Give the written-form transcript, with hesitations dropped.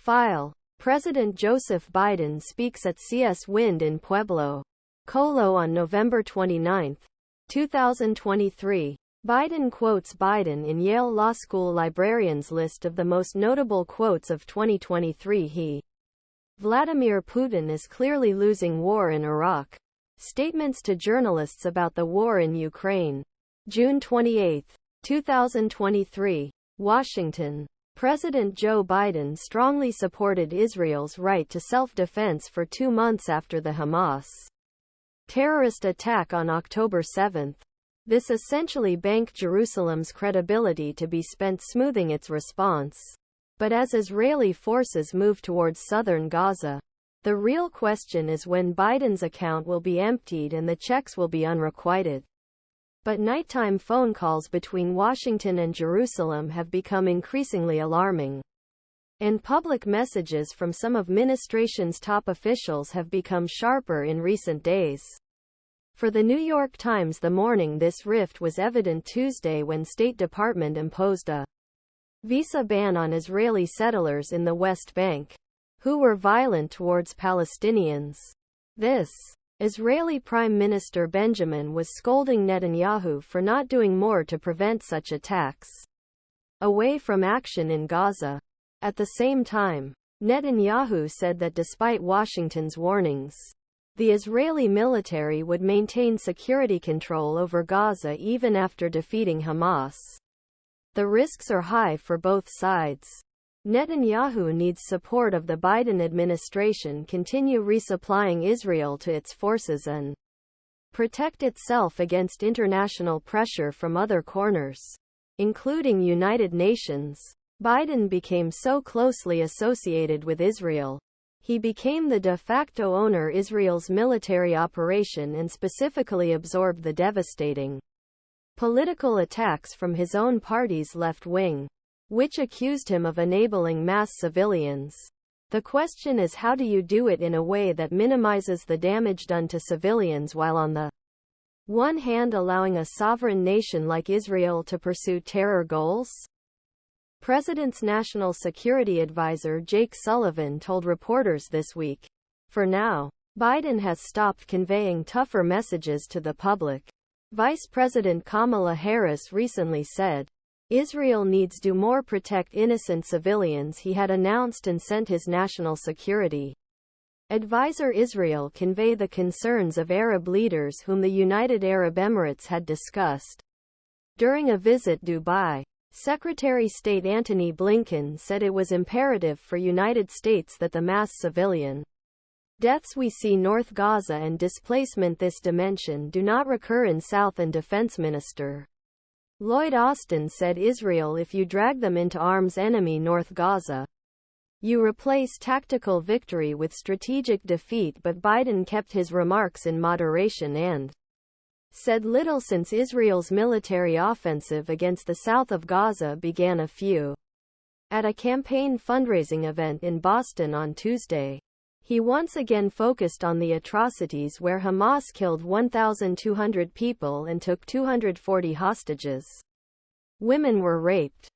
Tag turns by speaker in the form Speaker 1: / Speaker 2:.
Speaker 1: File. President Joseph Biden speaks at CS Wind in Pueblo, Colo on November 29, 2023. Biden quotes Biden in Yale Law School librarian's list of the most notable quotes of 2023. Vladimir Putin is clearly losing war in Iraq. Statements to journalists about the war in Ukraine. June 28, 2023. Washington. President Joe Biden strongly supported Israel's right to self-defense for 2 months after the Hamas terrorist attack on October 7. This essentially banked Jerusalem's credibility to be spent smoothing its response. But as Israeli forces move towards southern Gaza, the real question is when Biden's account will be emptied and the checks will be unrequited. But nighttime phone calls between Washington and Jerusalem have become increasingly alarming. And public messages from some of ministration's top officials have become sharper in recent days. For the New York Times, the morning this rift was evident Tuesday when State Department imposed a visa ban on Israeli settlers in the West Bank, who were violent towards Palestinians. This Israeli Prime Minister Benjamin was scolding Netanyahu for not doing more to prevent such attacks away from action in Gaza. At the same time, Netanyahu said that despite Washington's warnings, the Israeli military would maintain security control over Gaza even after defeating Hamas. The risks are high for both sides. Netanyahu needs support of the Biden administration continue resupplying Israel to its forces and protect itself against international pressure from other corners, including United Nations. Biden became so closely associated with Israel. He became the de facto owner of Israel's military operation and specifically absorbed the devastating political attacks from his own party's left wing, which accused him of enabling mass civilians. The question is, how do you do it in a way that minimizes the damage done to civilians while on the one hand allowing a sovereign nation like Israel to pursue terror goals? President's National Security Advisor Jake Sullivan told reporters this week, for now, Biden has stopped conveying tougher messages to the public. Vice President Kamala Harris recently said, Israel needs to do more protect innocent civilians. He had announced and sent his national security advisor Israel convey the concerns of Arab leaders whom the United Arab Emirates had discussed during a visit to Dubai. Secretary of State Antony Blinken said it was imperative for United States that the mass civilian deaths we see North Gaza and displacement this dimension do not recur in South, and Defence Minister Lloyd Austin said Israel, if you drag them into arms enemy North Gaza, you replace tactical victory with strategic defeat. But Biden kept his remarks in moderation and said little since Israel's military offensive against the south of Gaza began at a campaign fundraising event in Boston on Tuesday. He once again focused on the atrocities where Hamas killed 1,200 people and took 240 hostages. Women were raped.